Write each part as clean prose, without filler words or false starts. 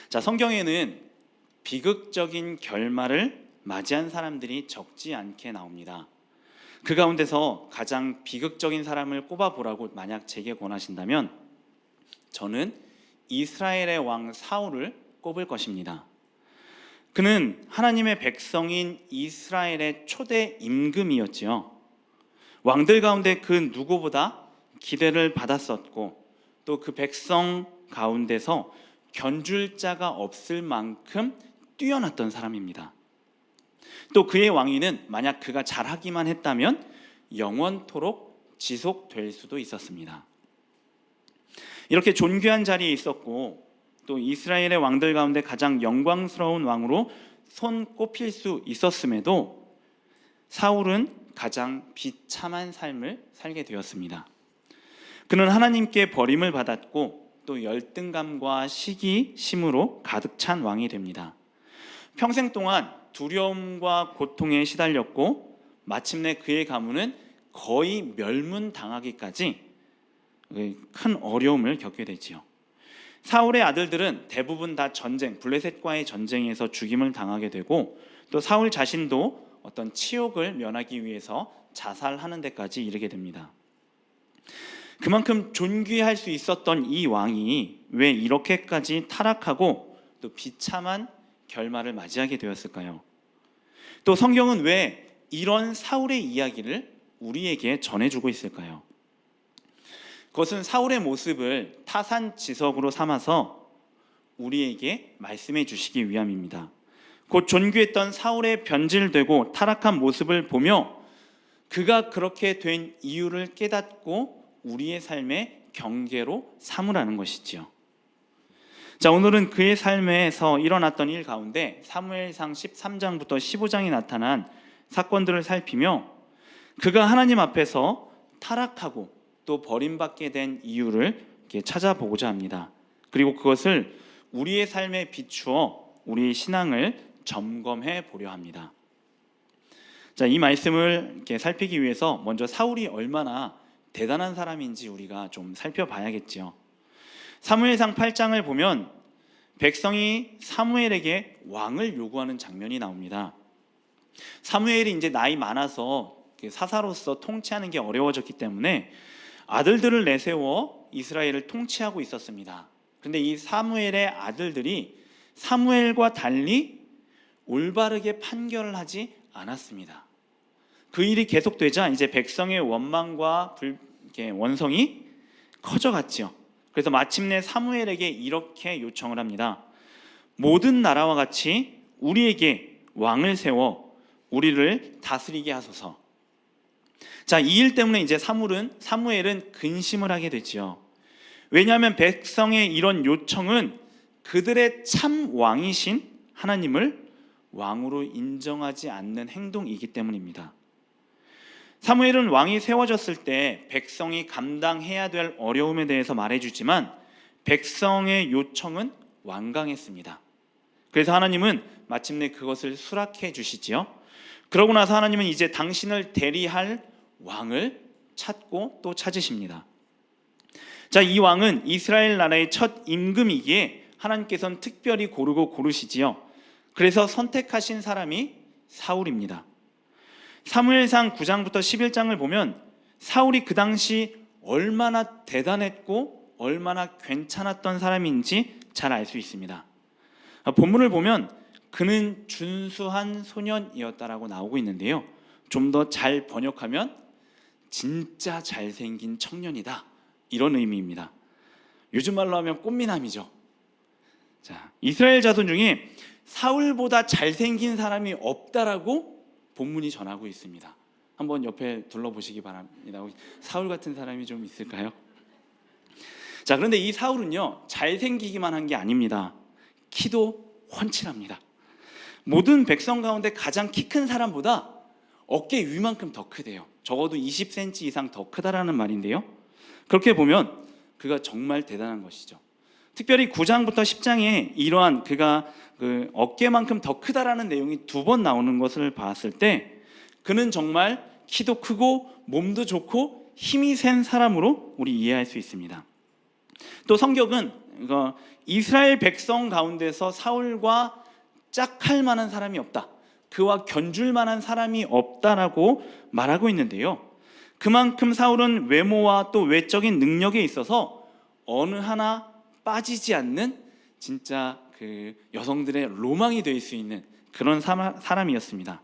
자, 성경에는 비극적인 결말을 맞이한 사람들이 적지 않게 나옵니다. 그 가운데서 가장 비극적인 사람을 꼽아보라고 만약 제게 권하신다면 저는 이스라엘의 왕 사울을 꼽을 것입니다. 그는 하나님의 백성인 이스라엘의 초대 임금이었지요. 왕들 가운데 그 누구보다 기대를 받았었고 또 그 백성 가운데서 견줄 자가 없을 만큼 뛰어났던 사람입니다. 또 그의 왕위는 만약 그가 잘하기만 했다면 영원토록 지속될 수도 있었습니다. 이렇게 존귀한 자리에 있었고 또 이스라엘의 왕들 가운데 가장 영광스러운 왕으로 손꼽힐 수 있었음에도 사울은 가장 비참한 삶을 살게 되었습니다. 그는 하나님께 버림을 받았고 또 열등감과 시기심으로 가득 찬 왕이 됩니다. 평생 동안 두려움과 고통에 시달렸고 마침내 그의 가문은 거의 멸문당하기까지 큰 어려움을 겪게 되지요. 사울의 아들들은 대부분 다 블레셋과의 전쟁에서 죽임을 당하게 되고 또 사울 자신도 어떤 치욕을 면하기 위해서 자살하는 데까지 이르게 됩니다. 그만큼 존귀할 수 있었던 이 왕이 왜 이렇게까지 타락하고 또 비참한 결말을 맞이하게 되었을까요? 또 성경은 왜 이런 사울의 이야기를 우리에게 전해주고 있을까요? 그것은 사울의 모습을 타산지석으로 삼아서 우리에게 말씀해 주시기 위함입니다. 곧 존귀했던 사울의 변질되고 타락한 모습을 보며 그가 그렇게 된 이유를 깨닫고 우리의 삶의 경계로 삼으라는 것이지요. 자, 오늘은 그의 삶에서 일어났던 일 가운데 사무엘상 13장부터 15장에 나타난 사건들을 살피며 그가 하나님 앞에서 타락하고 또 버림받게 된 이유를 찾아보고자 합니다. 그리고 그것을 우리의 삶에 비추어 우리의 신앙을 점검해 보려 합니다. 자, 이 말씀을 이렇게 살피기 위해서 먼저 사울이 얼마나 대단한 사람인지 우리가 좀 살펴봐야겠죠. 사무엘상 8장을 보면 백성이 사무엘에게 왕을 요구하는 장면이 나옵니다. 사무엘이 이제 나이 많아서 사사로서 통치하는 게 어려워졌기 때문에 아들들을 내세워 이스라엘을 통치하고 있었습니다. 그런데 이 사무엘의 아들들이 사무엘과 달리 올바르게 판결을 하지 않았습니다. 그 일이 계속되자 이제 백성의 원망과 원성이 커져갔죠. 그래서 마침내 사무엘에게 이렇게 요청을 합니다. 모든 나라와 같이 우리에게 왕을 세워 우리를 다스리게 하소서. 자, 이 일 때문에 이제 사무엘은 근심을 하게 되지요. 왜냐하면 백성의 이런 요청은 그들의 참 왕이신 하나님을 왕으로 인정하지 않는 행동이기 때문입니다. 사무엘은 왕이 세워졌을 때 백성이 감당해야 될 어려움에 대해서 말해주지만 백성의 요청은 완강했습니다. 그래서 하나님은 마침내 그것을 수락해 주시지요. 그러고 나서 하나님은 이제 당신을 대리할 왕을 찾고 또 찾으십니다. 자, 이 왕은 이스라엘 나라의 첫 임금이기에 하나님께서는 특별히 고르시지요. 그래서 선택하신 사람이 사울입니다. 사무엘상 9장부터 11장을 보면 사울이 그 당시 얼마나 대단했고 얼마나 괜찮았던 사람인지 잘 알 수 있습니다. 본문을 보면 그는 준수한 소년이었다라고 나오고 있는데요. 좀 더 잘 번역하면 진짜 잘생긴 청년이다, 이런 의미입니다. 요즘 말로 하면 꽃미남이죠. 자, 이스라엘 자손 중에 사울보다 잘생긴 사람이 없다라고 본문이 전하고 있습니다. 한번 옆에 둘러보시기 바랍니다. 사울 같은 사람이 좀 있을까요? 자, 그런데 이 사울은요, 잘생기기만 한 게 아닙니다. 키도 훤칠합니다. 모든 백성 가운데 가장 키 큰 사람보다 어깨 위만큼 더 크대요. 적어도 20cm 이상 더 크다라는 말인데요. 그렇게 보면 그가 정말 대단한 것이죠. 특별히 9장부터 10장에 이러한 그가 그 어깨만큼 더 크다라는 내용이 2번 나오는 것을 봤을 때 그는 정말 키도 크고 몸도 좋고 힘이 센 사람으로 우리 이해할 수 있습니다. 또 성경은 그러니까 이스라엘 백성 가운데서 사울과 짝할 만한 사람이 없다, 그와 견줄 만한 사람이 없다라고 말하고 있는데요. 그만큼 사울은 외모와 또 외적인 능력에 있어서 어느 하나 빠지지 않는 진짜 그 여성들의 로망이 될 수 있는 그런 사람이었습니다.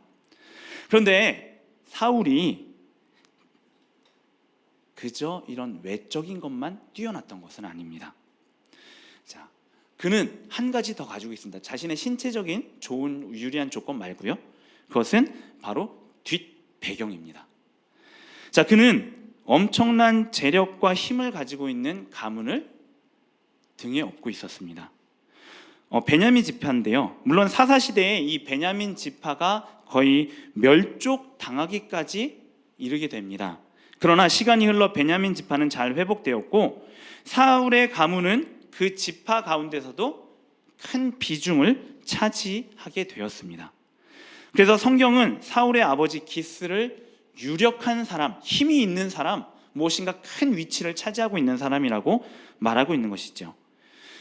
그런데 사울이 그저 이런 외적인 것만 뛰어났던 것은 아닙니다. 자, 그는 한 가지 더 가지고 있습니다. 자신의 신체적인 좋은 유리한 조건 말고요. 그것은 바로 뒷 배경입니다. 자, 그는 엄청난 재력과 힘을 가지고 있는 가문을 등에 업고 있었습니다. 베냐민 지파인데요. 물론 사사 시대에 이 베냐민 지파가 거의 멸족 당하기까지 이르게 됩니다. 그러나 시간이 흘러 베냐민 지파는 잘 회복되었고 사울의 가문은 그 지파 가운데서도 큰 비중을 차지하게 되었습니다. 그래서 성경은 사울의 아버지 기스를 유력한 사람, 힘이 있는 사람, 무엇인가 큰 위치를 차지하고 있는 사람이라고 말하고 있는 것이죠.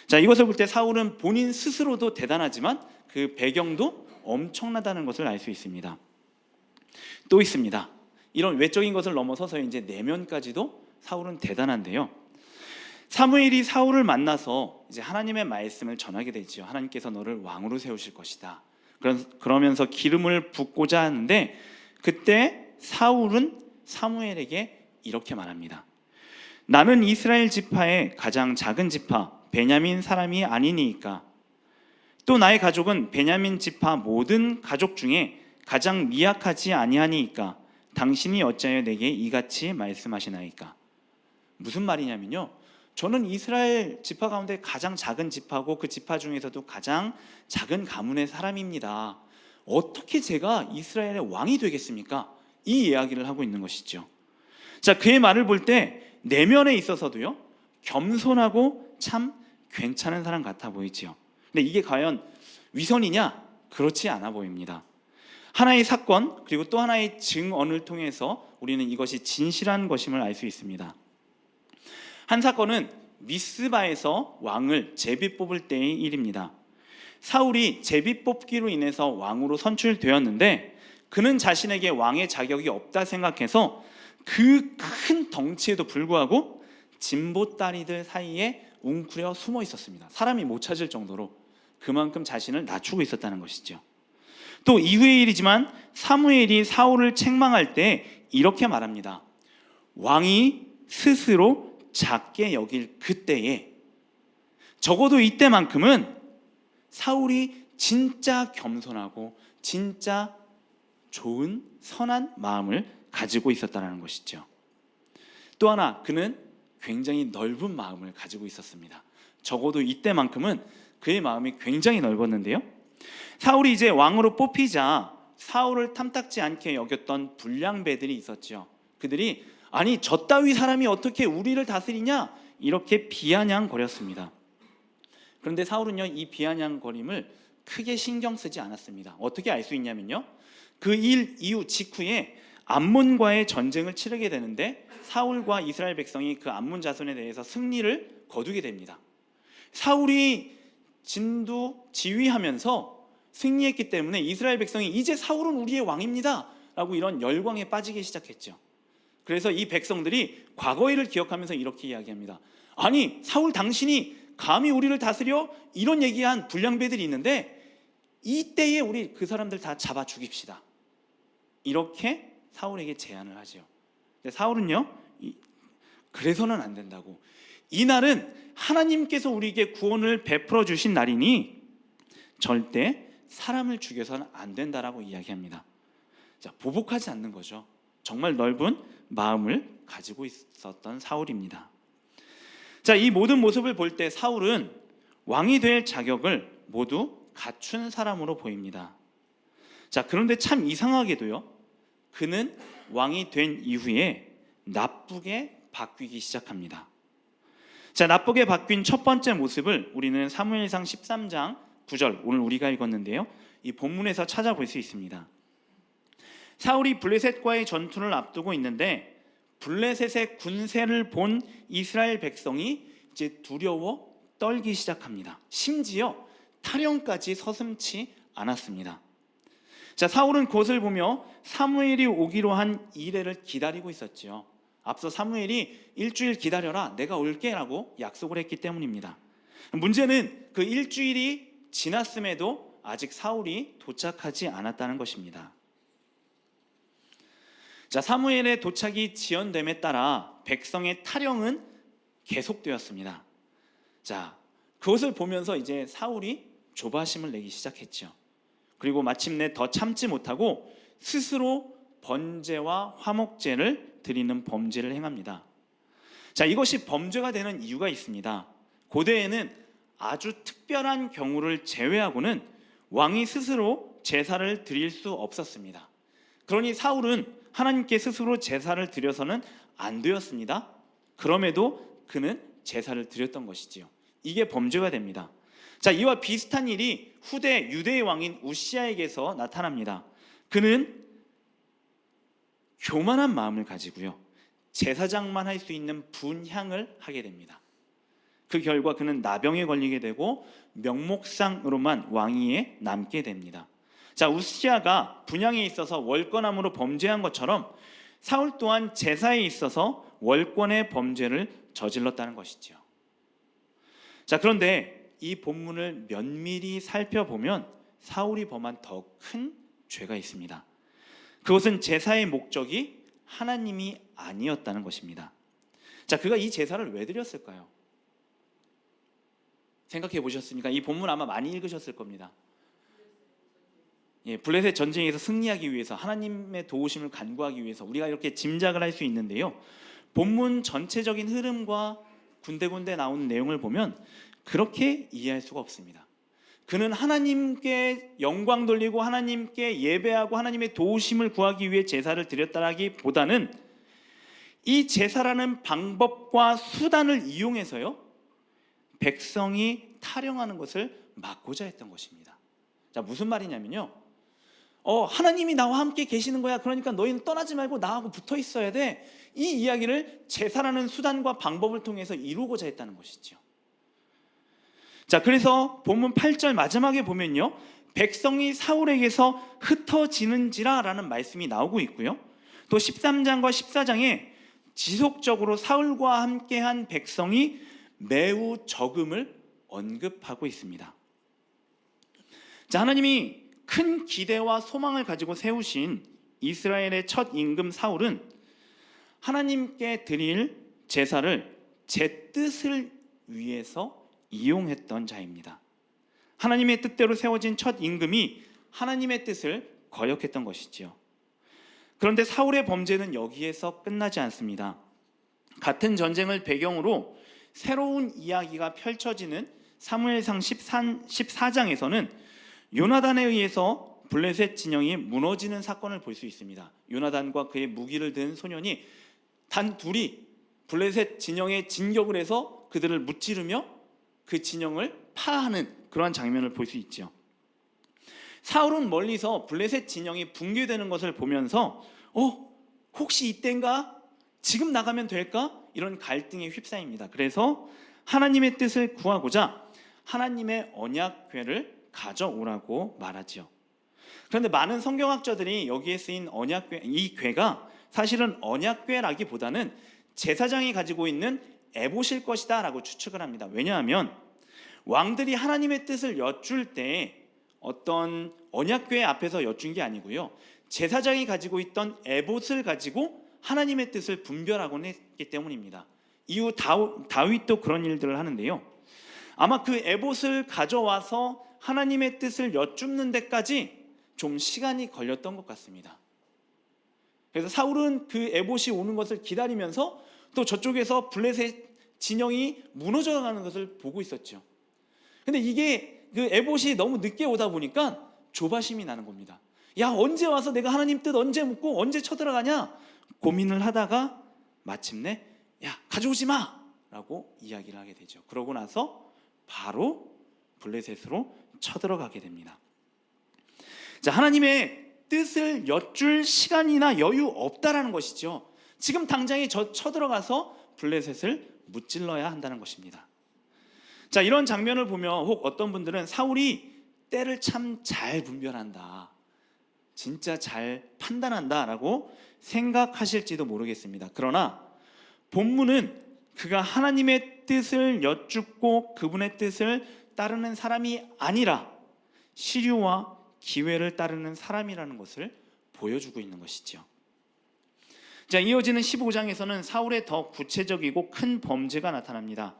자, 이것을 볼 때 사울은 본인 스스로도 대단하지만 그 배경도 엄청나다는 것을 알 수 있습니다. 또 있습니다. 이런 외적인 것을 넘어서서 이제 내면까지도 사울은 대단한데요. 사무엘이 사울을 만나서 이제 하나님의 말씀을 전하게 되지요. 하나님께서 너를 왕으로 세우실 것이다. 그러면서 기름을 붓고자 하는데 그때 사울은 사무엘에게 이렇게 말합니다. 나는 이스라엘 지파의 가장 작은 지파 베냐민 사람이 아니니까 또 나의 가족은 베냐민 지파 모든 가족 중에 가장 미약하지 아니하니까 당신이 어찌하여 내게 이같이 말씀하시나이까. 무슨 말이냐면요, 저는 이스라엘 지파 가운데 가장 작은 지파고 그 지파 중에서도 가장 작은 가문의 사람입니다. 어떻게 제가 이스라엘의 왕이 되겠습니까? 이 이야기를 하고 있는 것이죠. 자, 그의 말을 볼 때 내면에 있어서도요 겸손하고 참 괜찮은 사람 같아 보이지요. 근데 이게 과연 위선이냐? 그렇지 않아 보입니다. 하나의 사건 그리고 또 하나의 증언을 통해서 우리는 이것이 진실한 것임을 알 수 있습니다. 한 사건은 미스바에서 왕을 제비 뽑을 때의 일입니다. 사울이 제비 뽑기로 인해서 왕으로 선출되었는데 그는 자신에게 왕의 자격이 없다 생각해서 그 큰 덩치에도 불구하고 진보다리들 사이에 웅크려 숨어 있었습니다. 사람이 못 찾을 정도로 그만큼 자신을 낮추고 있었다는 것이죠. 또 이후의 일이지만 사무엘이 사울을 책망할 때 이렇게 말합니다. 왕이 스스로 작게 여길 그때에, 적어도 이때만큼은 사울이 진짜 겸손하고 진짜 좋은 선한 마음을 가지고 있었다는 것이죠. 또 하나, 그는 굉장히 넓은 마음을 가지고 있었습니다. 적어도 이때만큼은 그의 마음이 굉장히 넓었는데요. 사울이 이제 왕으로 뽑히자 사울을 탐탁지 않게 여겼던 불량배들이 있었죠. 그들이 아니 저 따위 사람이 어떻게 우리를 다스리냐 이렇게 비아냥거렸습니다. 그런데 사울은요 이 비아냥거림을 크게 신경 쓰지 않았습니다. 어떻게 알 수 있냐면요, 그 일 이후 직후에 암몬과의 전쟁을 치르게 되는데 사울과 이스라엘 백성이 그 암몬 자손에 대해서 승리를 거두게 됩니다. 사울이 진두 지휘하면서 승리했기 때문에 이스라엘 백성이 이제 사울은 우리의 왕입니다 라고 이런 열광에 빠지기 시작했죠. 그래서 이 백성들이 과거의 일을 기억하면서 이렇게 이야기합니다. 아니 사울 당신이 감히 우리를 다스려? 이런 얘기한 불량배들이 있는데 이때에 우리 그 사람들 다 잡아 죽입시다. 이렇게 사울에게 제안을 하죠. 사울은요 그래서는 안 된다고, 이날은 하나님께서 우리에게 구원을 베풀어 주신 날이니 절대 사람을 죽여서는 안 된다라고 이야기합니다. 자, 보복하지 않는 거죠. 정말 넓은 마음을 가지고 있었던 사울입니다. 자, 이 모든 모습을 볼 때 사울은 왕이 될 자격을 모두 갖춘 사람으로 보입니다. 자, 그런데 참 이상하게도요, 그는 왕이 된 이후에 나쁘게 바뀌기 시작합니다. 자, 나쁘게 바뀐 첫 번째 모습을 우리는 사무엘상 13장 9절, 오늘 우리가 읽었는데요, 이 본문에서 찾아볼 수 있습니다. 사울이 블레셋과의 전투를 앞두고 있는데 블레셋의 군세를 본 이스라엘 백성이 이제 두려워 떨기 시작합니다. 심지어 타령까지 서슴지 않았습니다. 자, 사울은 그것을 보며 사무엘이 오기로 한 이래를 기다리고 있었지요. 앞서 사무엘이 일주일 기다려라, 내가 올게라고 약속을 했기 때문입니다. 문제는 그 일주일이 지났음에도 아직 사울이 도착하지 않았다는 것입니다. 자, 사무엘의 도착이 지연됨에 따라 백성의 타령은 계속되었습니다. 자, 그것을 보면서 이제 사울이 조바심을 내기 시작했죠. 그리고 마침내 더 참지 못하고 스스로 번제와 화목제를 드리는 범죄를 행합니다. 자, 이것이 범죄가 되는 이유가 있습니다. 고대에는 아주 특별한 경우를 제외하고는 왕이 스스로 제사를 드릴 수 없었습니다. 그러니 사울은 하나님께 스스로 제사를 드려서는 안 되었습니다. 그럼에도 그는 제사를 드렸던 것이지요. 이게 범죄가 됩니다. 자, 이와 비슷한 일이 후대 유대의 왕인 우시아에게서 나타납니다. 그는 교만한 마음을 가지고요, 제사장만 할 수 있는 분향을 하게 됩니다. 그 결과 그는 나병에 걸리게 되고 명목상으로만 왕위에 남게 됩니다. 자, 우시아가 분향에 있어서 월권함으로 범죄한 것처럼 사울 또한 제사에 있어서 월권의 범죄를 저질렀다는 것이죠. 자, 그런데 이 본문을 면밀히 살펴보면 사울이 범한 더 큰 죄가 있습니다. 그것은 제사의 목적이 하나님이 아니었다는 것입니다. 자, 그가 이 제사를 왜 드렸을까요? 생각해 보셨습니까? 이 본문 아마 많이 읽으셨을 겁니다. 블레셋 전쟁에서 승리하기 위해서, 하나님의 도우심을 간구하기 위해서, 우리가 이렇게 짐작을 할 수 있는데요, 본문 전체적인 흐름과 군데군데 나오는 내용을 보면 그렇게 이해할 수가 없습니다. 그는 하나님께 영광 돌리고 하나님께 예배하고 하나님의 도우심을 구하기 위해 제사를 드렸다라기보다는 이 제사라는 방법과 수단을 이용해서요, 백성이 타령하는 것을 막고자 했던 것입니다. 자, 무슨 말이냐면요, 하나님이 나와 함께 계시는 거야, 그러니까 너희는 떠나지 말고 나하고 붙어 있어야 돼, 이 이야기를 제사라는 수단과 방법을 통해서 이루고자 했다는 것이죠. 자, 그래서 본문 8절 마지막에 보면요, 백성이 사울에게서 흩어지는지라 라는 말씀이 나오고 있고요, 또 13장과 14장에 지속적으로 사울과 함께한 백성이 매우 적음을 언급하고 있습니다. 자, 하나님이 큰 기대와 소망을 가지고 세우신 이스라엘의 첫 임금 사울은 하나님께 드릴 제사를 제 뜻을 위해서 이용했던 자입니다. 하나님의 뜻대로 세워진 첫 임금이 하나님의 뜻을 거역했던 것이지요. 그런데 사울의 범죄는 여기에서 끝나지 않습니다. 같은 전쟁을 배경으로 새로운 이야기가 펼쳐지는 사무엘상 14장에서는 요나단에 의해서 블레셋 진영이 무너지는 사건을 볼 수 있습니다. 요나단과 그의 무기를 든 소년이 단 둘이 블레셋 진영에 진격을 해서 그들을 무찌르며 그 진영을 파하는 그러한 장면을 볼 수 있죠. 사울은 멀리서 블레셋 진영이 붕괴되는 것을 보면서 혹시 이때인가? 지금 나가면 될까? 이런 갈등에 휩싸입니다. 그래서 하나님의 뜻을 구하고자 하나님의 언약궤를 가져오라고 말하지요. 그런데 많은 성경학자들이 여기에 쓰인 언약궤, 이 궤가 사실은 언약궤라기보다는 제사장이 가지고 있는 에봇일 것이다 라고 추측을 합니다. 왜냐하면 왕들이 하나님의 뜻을 여쭐 때 어떤 언약궤 앞에서 여쭌 게 아니고요, 제사장이 가지고 있던 에봇을 가지고 하나님의 뜻을 분별하곤 했기 때문입니다. 이후 다윗도 그런 일들을 하는데요, 아마 그 에봇을 가져와서 하나님의 뜻을 여쭙는 데까지 좀 시간이 걸렸던 것 같습니다. 그래서 사울은 그 에봇이 오는 것을 기다리면서 또 저쪽에서 블레셋 진영이 무너져가는 것을 보고 있었죠. 근데 이게 그 에봇이 너무 늦게 오다 보니까 조바심이 나는 겁니다. 야, 언제 와서 내가 하나님 뜻 언제 묻고 언제 쳐들어가냐 고민을 하다가 마침내 야, 가져오지 마 라고 이야기를 하게 되죠. 그러고 나서 바로 블레셋으로 쳐들어가게 됩니다. 자, 하나님의 뜻을 여쭐 시간이나 여유 없다라는 것이죠. 지금 당장에 쳐들어가서 블레셋을 무찔러야 한다는 것입니다. 자, 이런 장면을 보면 혹 어떤 분들은 사울이 때를 참 잘 분별한다, 진짜 잘 판단한다라고 생각하실지도 모르겠습니다. 그러나 본문은 그가 하나님의 뜻을 여쭙고 그분의 뜻을 따르는 사람이 아니라 시류와 기회를 따르는 사람이라는 것을 보여주고 있는 것이죠. 자, 이어지는 15장에서는 사울의 더 구체적이고 큰 범죄가 나타납니다.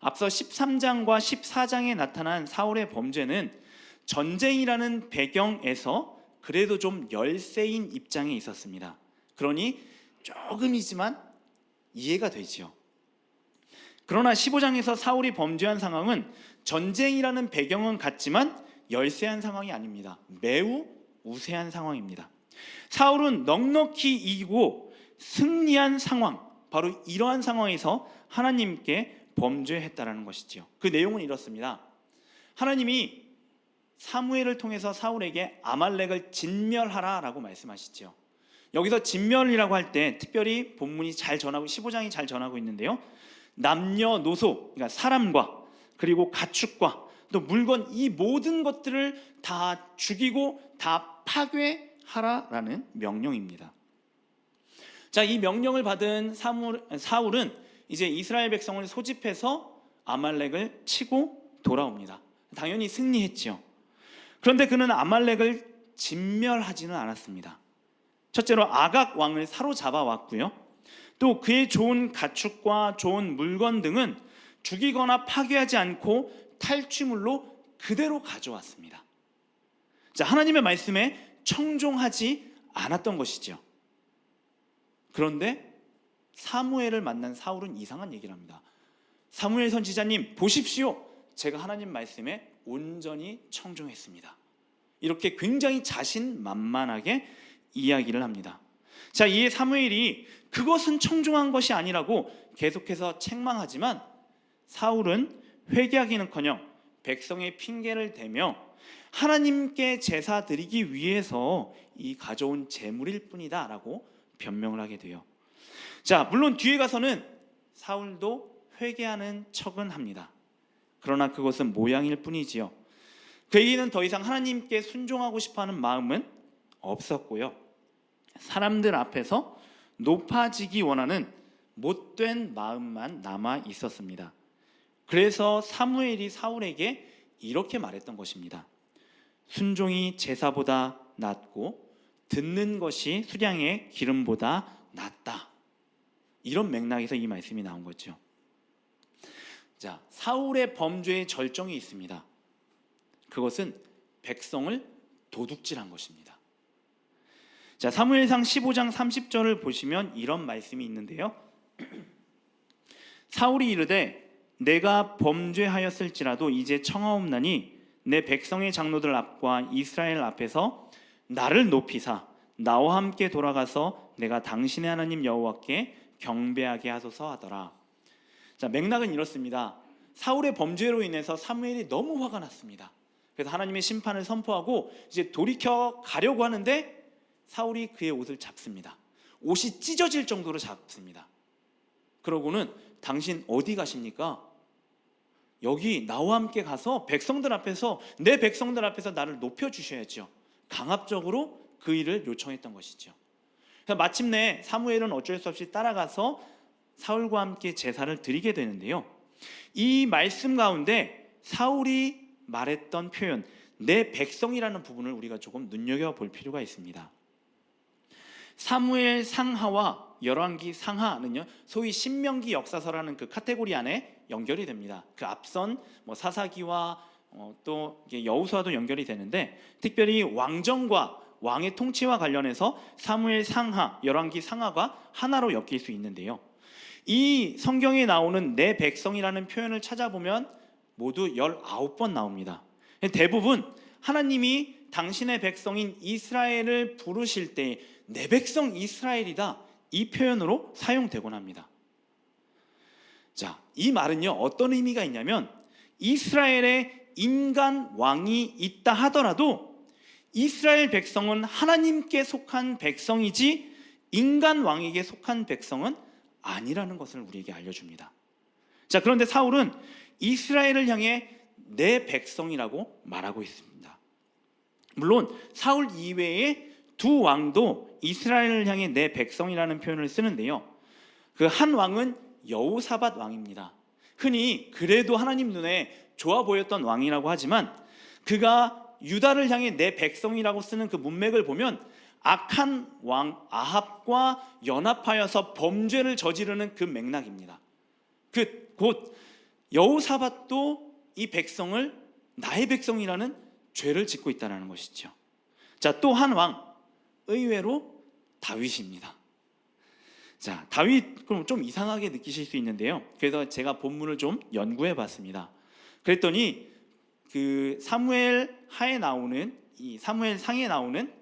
앞서 13장과 14장에 나타난 사울의 범죄는 전쟁이라는 배경에서 그래도 좀 열세인 입장에 있었습니다. 그러니 조금이지만 이해가 되지요. 그러나 15장에서 사울이 범죄한 상황은 전쟁이라는 배경은 같지만 열세한 상황이 아닙니다. 매우 우세한 상황입니다. 사울은 넉넉히 이기고 승리한 상황, 바로 이러한 상황에서 하나님께 범죄했다라는 것이지요. 그 내용은 이렇습니다. 하나님이 사무엘을 통해서 사울에게 아말렉을 진멸하라라고 말씀하시죠. 여기서 진멸이라고 할 때 특별히 본문이 잘 전하고 15장이 잘 전하고 있는데요, 남녀노소, 그러니까 사람과 그리고 가축과 또 물건, 이 모든 것들을 다 죽이고 다 파괴하라라는 명령입니다. 자, 이 명령을 받은 사울은 이제 이스라엘 백성을 소집해서 아말렉을 치고 돌아옵니다. 당연히 승리했지요. 그런데 그는 아말렉을 진멸하지는 않았습니다. 첫째로 아각 왕을 사로잡아 왔고요, 또 그의 좋은 가축과 좋은 물건 등은 죽이거나 파괴하지 않고 탈취물로 그대로 가져왔습니다. 자, 하나님의 말씀에 청종하지 않았던 것이죠. 그런데 사무엘을 만난 사울은 이상한 얘기를 합니다. 사무엘 선지자님, 보십시오, 제가 하나님 말씀에 온전히 청종했습니다. 이렇게 굉장히 자신만만하게 이야기를 합니다. 자, 이에 사무엘이 그것은 청종한 것이 아니라고 계속해서 책망하지만 사울은 회개하기는커녕 백성의 핑계를 대며 하나님께 제사 드리기 위해서 이 가져온 제물일 뿐이다 라고 변명을 하게 돼요. 자, 물론 뒤에 가서는 사울도 회개하는 척은 합니다. 그러나 그것은 모양일 뿐이지요. 그에게는 더 이상 하나님께 순종하고 싶어하는 마음은 없었고요, 사람들 앞에서 높아지기 원하는 못된 마음만 남아 있었습니다. 그래서 사무엘이 사울에게 이렇게 말했던 것입니다. 순종이 제사보다 낫고 듣는 것이 수량의 기름보다 낫다. 이런 맥락에서 이 말씀이 나온 거죠. 자, 사울의 범죄의 절정이 있습니다. 그것은 백성을 도둑질한 것입니다. 자, 사무엘상 15장 30절을 보시면 이런 말씀이 있는데요, 사울이 이르되 내가 범죄하였을지라도 이제 청하옵나니 내 백성의 장로들 앞과 이스라엘 앞에서 나를 높이사 나와 함께 돌아가서 내가 당신의 하나님 여호와께 경배하게 하소서 하더라. 자, 맥락은 이렇습니다. 사울의 범죄로 인해서 사무엘이 너무 화가 났습니다. 그래서 하나님의 심판을 선포하고 이제 돌이켜 가려고 하는데 사울이 그의 옷을 잡습니다. 옷이 찢어질 정도로 잡습니다. 그러고는 당신 어디 가십니까? 여기 나와 함께 가서 백성들 앞에서, 내 백성들 앞에서 나를 높여주셔야죠. 강압적으로 그 일을 요청했던 것이죠. 마침내 사무엘은 어쩔 수 없이 따라가서 사울과 함께 제사를 드리게 되는데요, 이 말씀 가운데 사울이 말했던 표현, 내 백성이라는 부분을 우리가 조금 눈여겨볼 필요가 있습니다. 사무엘 상하와 열왕기 상하는요, 소위 신명기 역사서라는 그 카테고리 안에 연결이 됩니다. 그 앞선 사사기와 또 여호수아도 연결이 되는데, 특별히 왕정과 왕의 통치와 관련해서 사무엘 상하, 열왕기 상하가 하나로 엮일 수 있는데요, 이 성경에 나오는 내 백성이라는 표현을 찾아보면 모두 19번 나옵니다. 대부분 하나님이 당신의 백성인 이스라엘을 부르실 때 내 백성 이스라엘이다, 이 표현으로 사용되곤 합니다. 자, 이 말은요, 어떤 의미가 있냐면 이스라엘에 인간 왕이 있다 하더라도 이스라엘 백성은 하나님께 속한 백성이지 인간 왕에게 속한 백성은 아니라는 것을 우리에게 알려줍니다. 자, 그런데 사울은 이스라엘을 향해 내 백성이라고 말하고 있습니다. 물론 사울 이외에 두 왕도 이스라엘을 향해 내 백성이라는 표현을 쓰는데요. 그 한 왕은 여호사밧 왕입니다. 흔히 그래도 하나님 눈에 좋아 보였던 왕이라고 하지만 그가 유다를 향해 내 백성이라고 쓰는 그 문맥을 보면 악한 왕 아합과 연합하여서 범죄를 저지르는 그 맥락입니다. 곧 여호사밧도 이 백성을 나의 백성이라는 죄를 짓고 있다는 것이죠. 자, 또 한 왕, 의외로 다윗입니다. 자, 다윗 그럼 좀 이상하게 느끼실 수 있는데요. 그래서 제가 본문을 좀 연구해 봤습니다. 그랬더니 그 사무엘 하에 나오는 이 사무엘 상에 나오는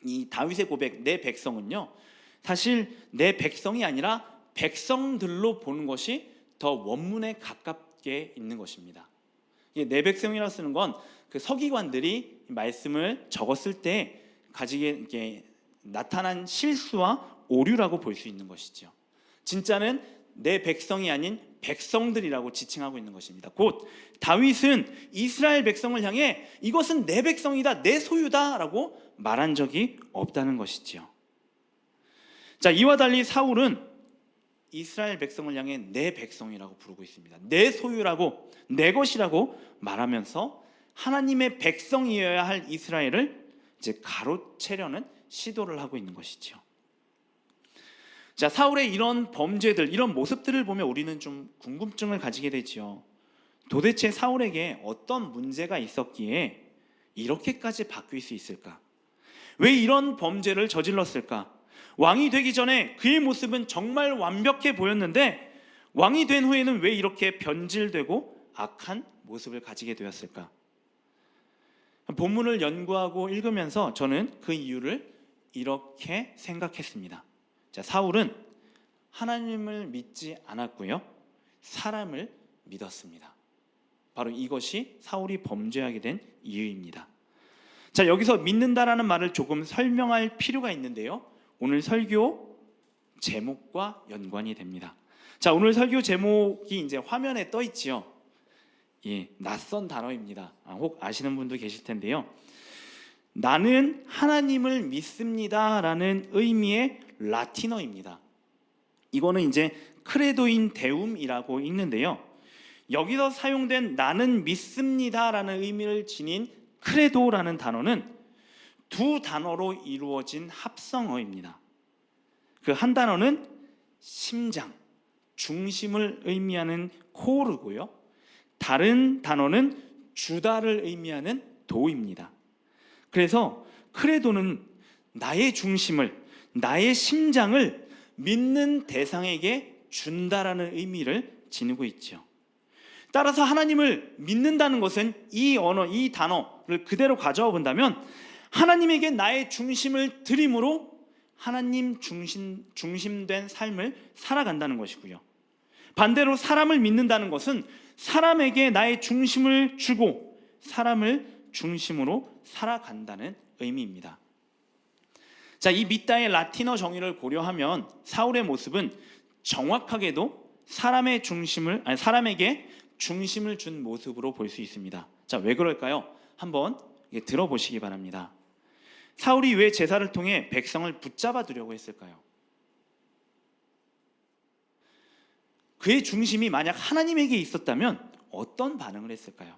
이 다윗의 고백 내 백성은요, 사실 내 백성이 아니라 백성들로 보는 것이 더 원문에 가깝게 있는 것입니다. 내 백성이라고 쓰는 건 그 서기관들이 말씀을 적었을 때 가지게 나타난 실수와 오류라고 볼 수 있는 것이죠. 진짜는 내 백성이 아닌 백성들이라고 지칭하고 있는 것입니다. 곧 다윗은 이스라엘 백성을 향해 이것은 내 백성이다, 내 소유다라고 말한 적이 없다는 것이죠. 자, 이와 달리 사울은 이스라엘 백성을 향해 내 백성이라고 부르고 있습니다. 내 소유라고, 내 것이라고 말하면서 하나님의 백성이어야 할 이스라엘을 이제 가로채려는 시도를 하고 있는 것이죠. 자, 사울의 이런 범죄들, 이런 모습들을 보면 우리는 좀 궁금증을 가지게 되죠. 도대체 사울에게 어떤 문제가 있었기에 이렇게까지 바뀔 수 있을까? 왜 이런 범죄를 저질렀을까? 왕이 되기 전에 그의 모습은 정말 완벽해 보였는데 왕이 된 후에는 왜 이렇게 변질되고 악한 모습을 가지게 되었을까? 본문을 연구하고 읽으면서 저는 그 이유를 이렇게 생각했습니다. 자, 사울은 하나님을 믿지 않았고요, 사람을 믿었습니다. 바로 이것이 사울이 범죄하게 된 이유입니다. 자, 여기서 믿는다라는 말을 조금 설명할 필요가 있는데요, 오늘 설교 제목과 연관이 됩니다. 자, 오늘 설교 제목이 이제 화면에 떠 있지요. 예, 낯선 단어입니다. 혹 아시는 분도 계실 텐데요. 나는 하나님을 믿습니다라는 의미의 라틴어입니다. 이거는 이제 크레도인 데움이라고 읽는데요. 여기서 사용된 나는 믿습니다라는 의미를 지닌 크레도라는 단어는 두 단어로 이루어진 합성어입니다. 그 한 단어는 심장, 중심을 의미하는 코르고요, 다른 단어는 주다를 의미하는 도입니다. 그래서 크레도는 나의 중심을, 나의 심장을 믿는 대상에게 준다라는 의미를 지니고 있죠. 따라서 하나님을 믿는다는 것은 이 언어, 이 단어를 그대로 가져와 본다면 하나님에게 나의 중심을 드림으로 하나님 중심된 삶을 살아간다는 것이고요. 반대로 사람을 믿는다는 것은 사람에게 나의 중심을 주고 사람을 중심으로 살아간다는 의미입니다. 자, 이 믿다의 라틴어 정의를 고려하면 사울의 모습은 정확하게도 사람에게 중심을 준 모습으로 볼 수 있습니다. 자, 왜 그럴까요? 한번 들어보시기 바랍니다. 사울이 왜 제사를 통해 백성을 붙잡아 두려고 했을까요? 그의 중심이 만약 하나님에게 있었다면 어떤 반응을 했을까요?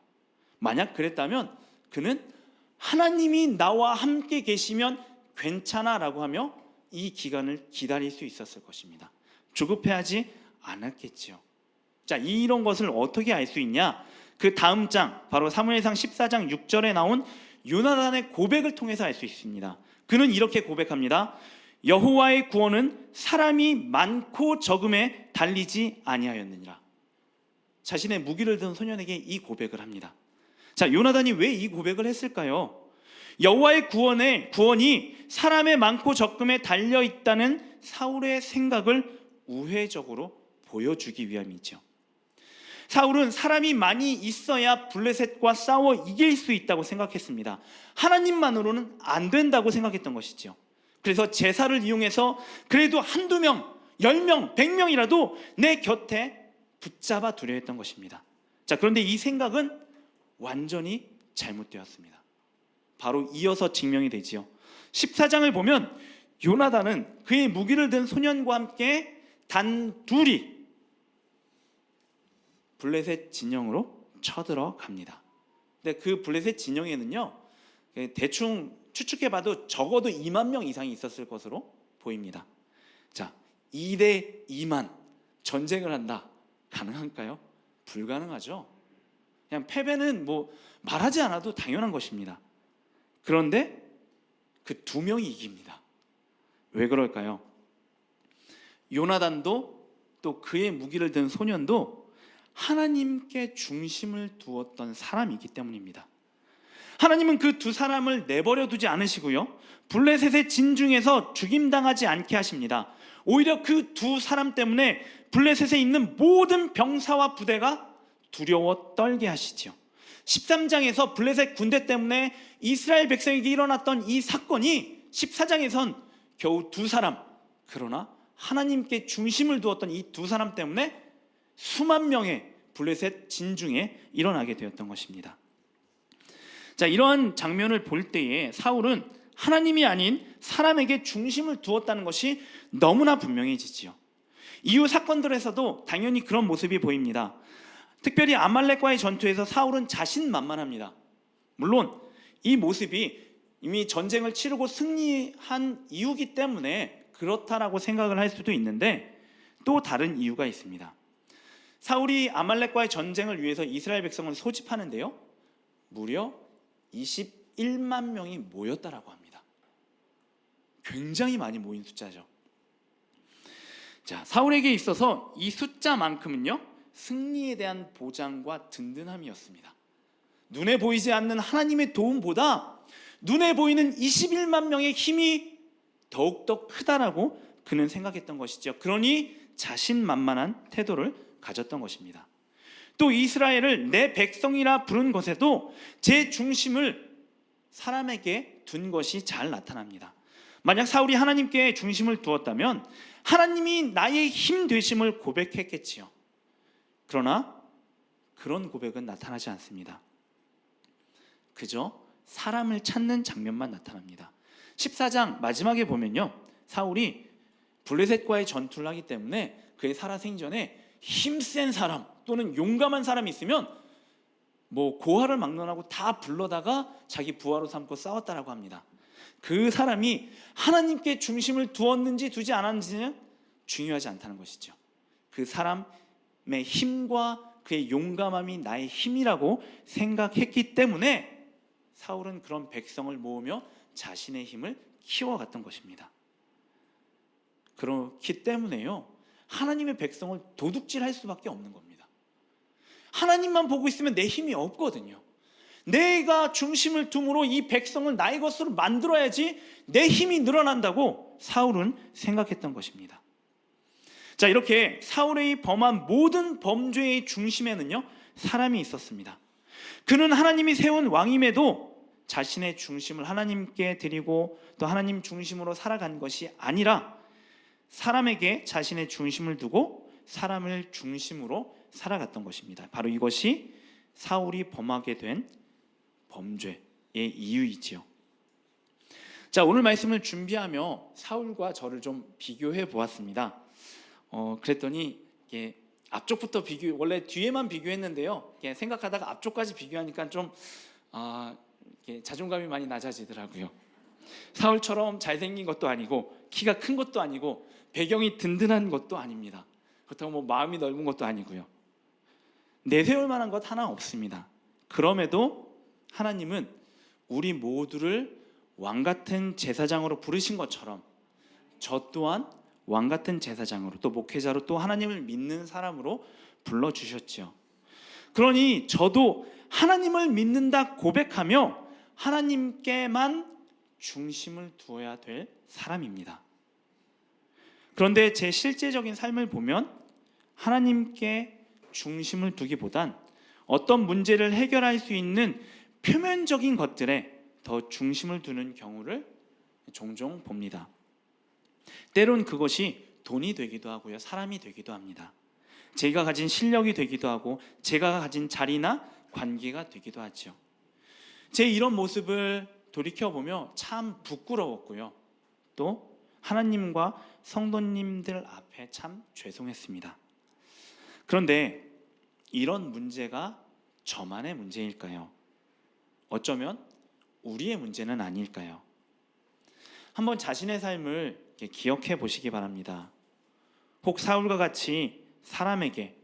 만약 그랬다면 그는 하나님이 나와 함께 계시면 괜찮아 라고 하며 이 기간을 기다릴 수 있었을 것입니다. 조급해하지 않았겠지요. 자, 이런 것을 어떻게 알 수 있냐? 그 다음 장, 바로 사무엘상 14장 6절에 나온 요나단의 고백을 통해서 알 수 있습니다. 그는 이렇게 고백합니다. 여호와의 구원은 사람이 많고 적음에 달리지 아니하였느니라. 자신의 무기를 든 소년에게 이 고백을 합니다. 자, 요나단이 왜 이 고백을 했을까요? 여호와의 구원이 사람의 많고 적음에 달려 있다는 사울의 생각을 우회적으로 보여주기 위함이죠. 사울은 사람이 많이 있어야 블레셋과 싸워 이길 수 있다고 생각했습니다. 하나님만으로는 안 된다고 생각했던 것이죠. 그래서 제사를 이용해서 그래도 한두 명, 10명, 100명이라도 내 곁에 붙잡아 두려 했던 것입니다. 자, 그런데 이 생각은 완전히 잘못되었습니다. 바로 이어서 증명이 되지요. 14장을 보면 요나단은 그의 무기를 든 소년과 함께 단 둘이 블레셋 진영으로 쳐들어갑니다. 근데 그 블레셋 진영에는요, 대충 추측해봐도 적어도 2만 명 이상이 있었을 것으로 보입니다. 자, 2대 2만 전쟁을 한다. 가능할까요? 불가능하죠. 그냥 패배는 뭐 말하지 않아도 당연한 것입니다. 그런데 그 2명이 이깁니다. 왜 그럴까요? 요나단도 또 그의 무기를 든 소년도 하나님께 중심을 두었던 사람이기 때문입니다. 하나님은 그 두 사람을 내버려 두지 않으시고요, 블레셋의 진중에서 죽임당하지 않게 하십니다. 오히려 그 두 사람 때문에 블레셋에 있는 모든 병사와 부대가 두려워 떨게 하시지요. 13장에서 블레셋 군대 때문에 이스라엘 백성에게 일어났던 이 사건이 14장에선 겨우 두 사람, 그러나 하나님께 중심을 두었던 이 두 사람 때문에 수만 명의 블레셋 진중에 일어나게 되었던 것입니다. 자, 이러한 장면을 볼 때에 사울은 하나님이 아닌 사람에게 중심을 두었다는 것이 너무나 분명해지지요. 이후 사건들에서도 당연히 그런 모습이 보입니다. 특별히 아말렉과의 전투에서 사울은 자신만만합니다. 물론 이 모습이 이미 전쟁을 치르고 승리한 이유기 때문에 그렇다라고 생각을 할 수도 있는데, 또 다른 이유가 있습니다. 사울이 아말렉과의 전쟁을 위해서 이스라엘 백성을 소집하는데요, 무려 21만 명이 모였다라고 합니다. 굉장히 많이 모인 숫자죠. 자, 사울에게 있어서 이 숫자만큼은요, 승리에 대한 보장과 든든함이었습니다. 눈에 보이지 않는 하나님의 도움보다 눈에 보이는 21만 명의 힘이 더욱더 크다라고 그는 생각했던 것이죠. 그러니 자신만만한 태도를 가졌던 것입니다. 또 이스라엘을 내 백성이라 부른 것에도 제 중심을 사람에게 둔 것이 잘 나타납니다. 만약 사울이 하나님께 중심을 두었다면 하나님이 나의 힘 되심을 고백했겠지요. 그러나 그런 고백은 나타나지 않습니다. 그저 사람을 찾는 장면만 나타납니다. 14장 마지막에 보면요, 사울이 블레셋과의 전투를 하기 때문에 그의 살아생전에 힘센 사람 또는 용감한 사람이 있으면 뭐 고아를 막론하고 다 불러다가 자기 부하로 삼고 싸웠다라고 합니다. 그 사람이 하나님께 중심을 두었는지 두지 않았는지는 중요하지 않다는 것이죠. 그 사람의 힘과 그의 용감함이 나의 힘이라고 생각했기 때문에 사울은 그런 백성을 모으며 자신의 힘을 키워갔던 것입니다. 그렇기 때문에요, 하나님의 백성을 도둑질할 수밖에 없는 겁니다. 하나님만 보고 있으면 내 힘이 없거든요. 내가 중심을 둠으로 이 백성을 나의 것으로 만들어야지 내 힘이 늘어난다고 사울은 생각했던 것입니다. 자, 이렇게 사울의 범한 모든 범죄의 중심에는요, 사람이 있었습니다. 그는 하나님이 세운 왕임에도 자신의 중심을 하나님께 드리고 또 하나님 중심으로 살아간 것이 아니라 사람에게 자신의 중심을 두고 사람을 중심으로 살아갔던 것입니다. 바로 이것이 사울이 범하게 된 범죄의 이유이지요. 자, 오늘 말씀을 준비하며 사울과 저를 좀 비교해 보았습니다. 그랬더니 앞쪽부터 원래 뒤에만 비교했는데요, 생각하다가 앞쪽까지 비교하니까 좀 자존감이 많이 낮아지더라고요. 사울처럼 잘생긴 것도 아니고 키가 큰 것도 아니고 배경이 든든한 것도 아닙니다. 그렇다고 뭐 마음이 넓은 것도 아니고요. 내세울 만한 것 하나 없습니다. 그럼에도 하나님은 우리 모두를 왕같은 제사장으로 부르신 것처럼 저 또한 왕같은 제사장으로, 또 목회자로, 또 하나님을 믿는 사람으로 불러주셨죠. 그러니 저도 하나님을 믿는다 고백하며 하나님께만 중심을 두어야 될 사람입니다. 그런데 제 실제적인 삶을 보면 하나님께 중심을 두기보단 어떤 문제를 해결할 수 있는 표면적인 것들에 더 중심을 두는 경우를 종종 봅니다. 때론 그것이 돈이 되기도 하고요, 사람이 되기도 합니다. 제가 가진 실력이 되기도 하고 제가 가진 자리나 관계가 되기도 하죠. 제 이런 모습을 돌이켜보며 참 부끄러웠고요. 또 하나님과 성도님들 앞에 참 죄송했습니다. 그런데 이런 문제가 저만의 문제일까요? 어쩌면 우리의 문제는 아닐까요? 한번 자신의 삶을 기억해 보시기 바랍니다. 혹 사울과 같이 사람에게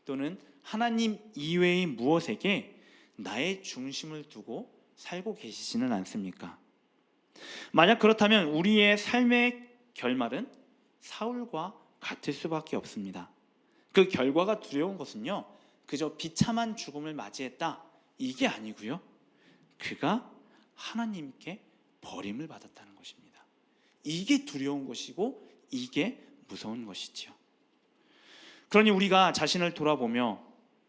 또는 하나님 이외의 무엇에게 나의 중심을 두고 살고 계시지는 않습니까? 만약 그렇다면 우리의 삶의 결말은 사울과 같을 수밖에 없습니다. 그 결과가 두려운 것은요, 그저 비참한 죽음을 맞이했다, 이게 아니고요, 그가 하나님께 버림을 받았다는 것입니다. 이게 두려운 것이고 이게 무서운 것이지요. 그러니 우리가 자신을 돌아보며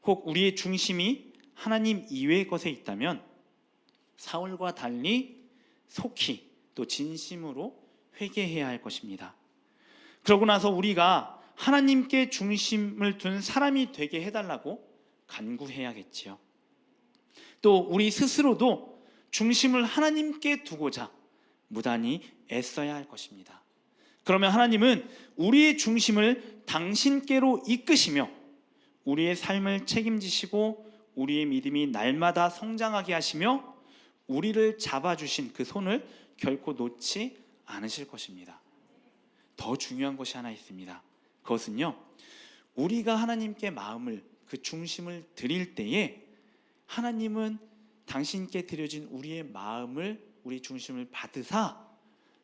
혹 우리의 중심이 하나님 이외의 것에 있다면 사울과 달리 속히 또 진심으로 회개해야 할 것입니다. 그러고 나서 우리가 하나님께 중심을 둔 사람이 되게 해달라고 간구해야겠지요. 또 우리 스스로도 중심을 하나님께 두고자 무단히 애써야 할 것입니다. 그러면 하나님은 우리의 중심을 당신께로 이끄시며 우리의 삶을 책임지시고 우리의 믿음이 날마다 성장하게 하시며 우리를 잡아주신 그 손을 결코 놓지 않으실 것입니다. 더 중요한 것이 하나 있습니다. 그것은요, 우리가 하나님께 마음을, 그 중심을 드릴 때에 하나님은 당신께 드려진 우리의 마음을, 우리 중심을 받으사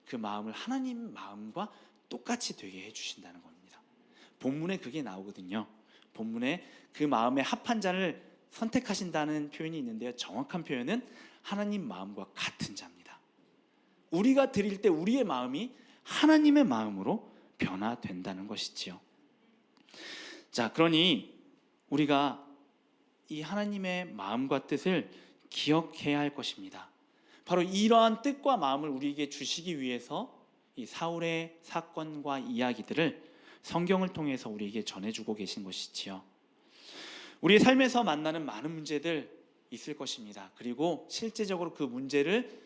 그 마음을 하나님 마음과 똑같이 되게 해주신다는 겁니다. 본문에 그게 나오거든요. 본문에 그 마음에 합한 자를 선택하신다는 표현이 있는데요, 정확한 표현은 하나님 마음과 같은 자입니다. 우리가 드릴 때 우리의 마음이 하나님의 마음으로 변화된다는 것이지요. 자, 그러니 우리가 이 하나님의 마음과 뜻을 기억해야 할 것입니다. 바로 이러한 뜻과 마음을 우리에게 주시기 위해서 이 사울의 사건과 이야기들을 성경을 통해서 우리에게 전해주고 계신 것이지요. 우리의 삶에서 만나는 많은 문제들 있을 것입니다. 그리고 실제적으로 그 문제를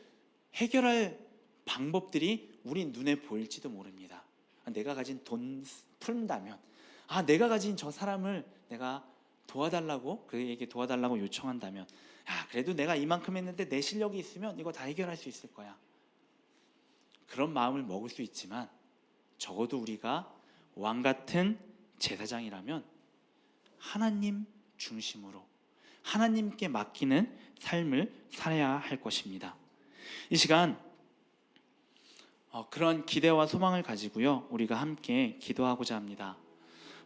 해결할 방법들이 우리 눈에 보일지도 모릅니다. 내가 가진 돈 푼다면, 내가 가진 저 사람을 내가 도와달라고, 그에게 도와달라고 요청한다면, 그래도 내가 이만큼 했는데 내 실력이 있으면 이거 다 해결할 수 있을 거야. 그런 마음을 먹을 수 있지만 적어도 우리가 왕 같은 제사장이라면 하나님 중심으로 하나님께 맡기는 삶을 살아야 할 것입니다. 이 시간 그런 기대와 소망을 가지고요, 우리가 함께 기도하고자 합니다.